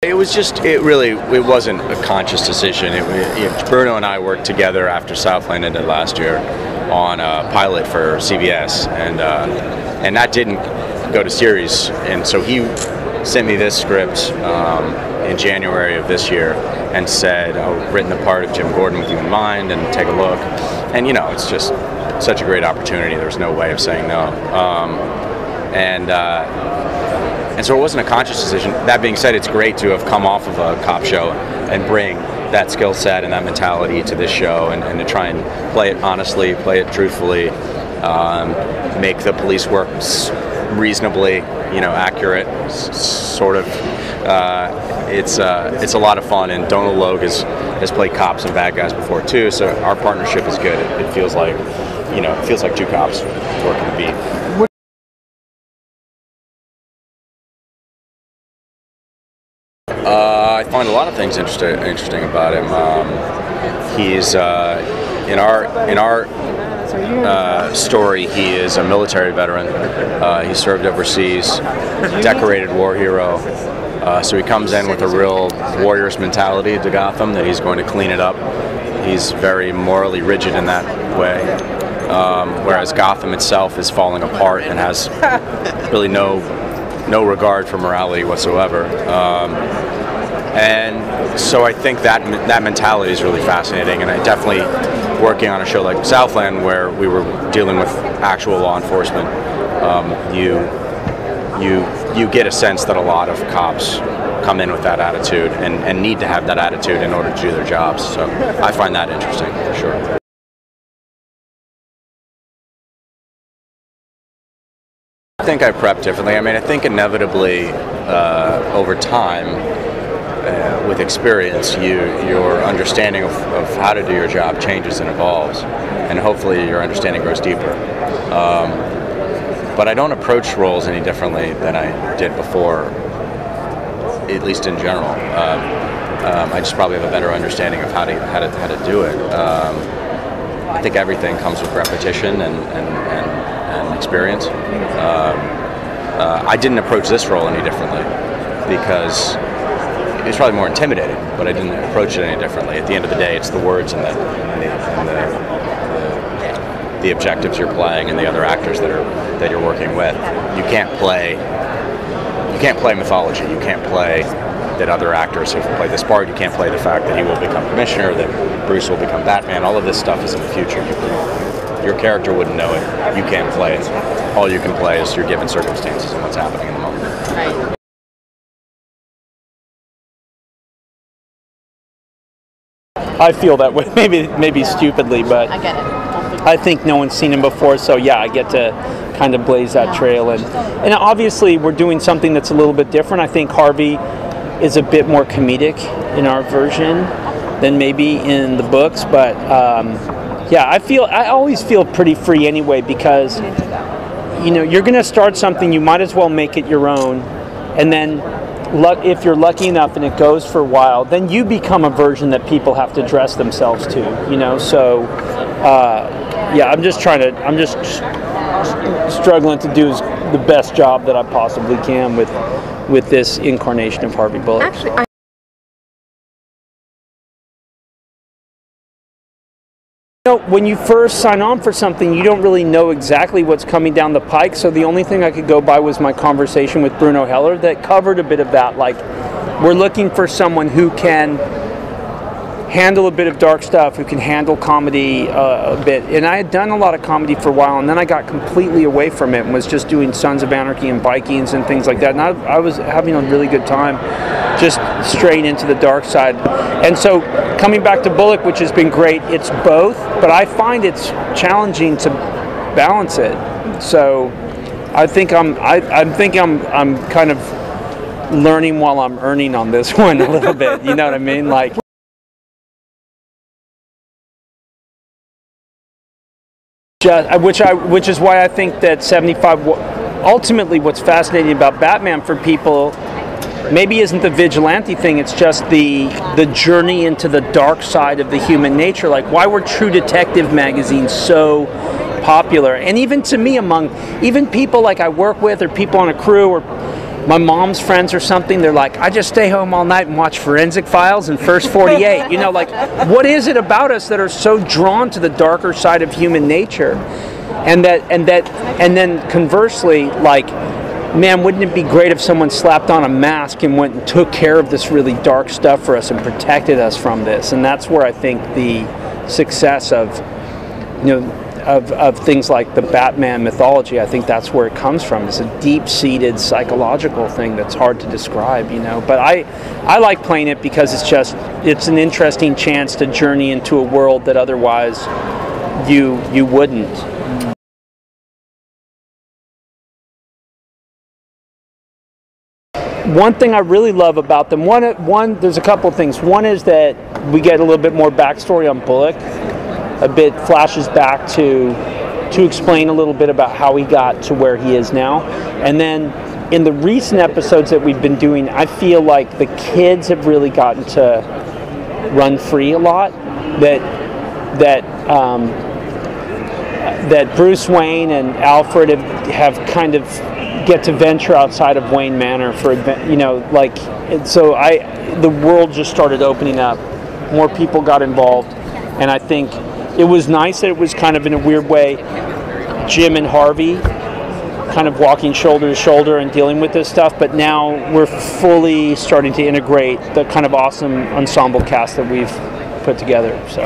It was just, it wasn't a conscious decision. Bruno and I worked together after Southland ended last year on a pilot for CBS, and that didn't go to series. And so he sent me this script in January of this year and said, "I've written the part of Jim Gordon with you in mind, and take a look." And it's just such a great opportunity. There's no way of saying no. And so it wasn't a conscious decision. That being said, it's great to have come off of a cop show and bring that skill set and that mentality to this show, and to try and play it honestly, play it truthfully, make the police work reasonably, accurate, sort of. It's a lot of fun, and Donal Logue has played cops and bad guys before too, so our partnership is good. It feels like, two cops working the beat. I find a lot of things interesting about him. He's in our story. He is a military veteran. He served overseas, decorated war hero. So he comes in with a real warrior's mentality to Gotham, that he's going to clean it up. He's very morally rigid in that way, whereas Gotham itself is falling apart and has really no regard for morality whatsoever. And so I think that mentality is really fascinating, and I definitely, working on a show like Southland, where we were dealing with actual law enforcement, you get a sense that a lot of cops come in with that attitude and need to have that attitude in order to do their jobs. So I find that interesting, for sure. I think I prep differently. I mean, I think inevitably over time, with experience, your understanding of how to do your job changes and evolves, and hopefully your understanding grows deeper. But I don't approach roles any differently than I did before, at least in general. I just probably have a better understanding of how to do it. I think everything comes with repetition and experience. I didn't approach this role any differently because it was probably more intimidating, but I didn't approach it any differently. At the end of the day, it's the words and the objectives you're playing and the other actors that you're working with. You can't play mythology. You can't play that other actors have played this part. You can't play the fact that he will become commissioner, that Bruce will become Batman. All of this stuff is in the future. Your character wouldn't know it. You can't play it. All you can play is your given circumstances and what's happening in the moment. Right. I feel that way, maybe stupidly, but I get it. I think no one's seen him before, so yeah, I get to kind of blaze that trail. And obviously we're doing something that's a little bit different. I think Harvey is a bit more comedic in our version than maybe in the books, but yeah, I always feel pretty free anyway, because you're going to start something, you might as well make it your own, and then if you're lucky enough and it goes for a while, then you become a version that people have to dress themselves to, so yeah, I'm just struggling to do the best job that I possibly can with this incarnation of Harvey Bullock. Actually, when you first sign on for something, you don't really know exactly what's coming down the pike, so the only thing I could go by was my conversation with Bruno Heller that covered a bit of that. Like, we're looking for someone who can handle a bit of dark stuff, who can handle comedy a bit. And I had done a lot of comedy for a while, and then I got completely away from it and was just doing Sons of Anarchy and Vikings and things like that. And I was having a really good time just straight into the dark side. And so coming back to Bullock, which has been great, it's both, but I find it's challenging to balance it. So I think I'm kind of learning while I'm earning on this one a little bit. You know what I mean? Like, which is why I think that 75, ultimately what's fascinating about Batman for people maybe isn't the vigilante thing, it's just the journey into the dark side of the human nature. Like, why were True Detective magazines so popular? And even to me, among even people like I work with or people on a crew, or my mom's friends or something, they're like, I just stay home all night and watch Forensic Files and First 48. You know, like, what is it about us that are so drawn to the darker side of human nature? And then conversely, like, man, wouldn't it be great if someone slapped on a mask and went and took care of this really dark stuff for us and protected us from this? And that's where I think the success of, you know, of things like the Batman mythology, I think that's where it comes from. It's a deep-seated psychological thing that's hard to describe, you know. But I like playing it because it's an interesting chance to journey into a world that otherwise you wouldn't. One thing I really love about them, there's a couple of things. One is that we get a little bit more backstory on Bullock. A bit flashes back to explain a little bit about how he got to where he is now. And then in the recent episodes that we've been doing, I feel like the kids have really gotten to run free a lot. That Bruce Wayne and Alfred have kind of get to venture outside of Wayne Manor for, you know, like, so the world just started opening up. More people got involved, and I think it was nice that it was kind of in a weird way Jim and Harvey kind of walking shoulder to shoulder and dealing with this stuff, but now we're fully starting to integrate the kind of awesome ensemble cast that we've put together. So.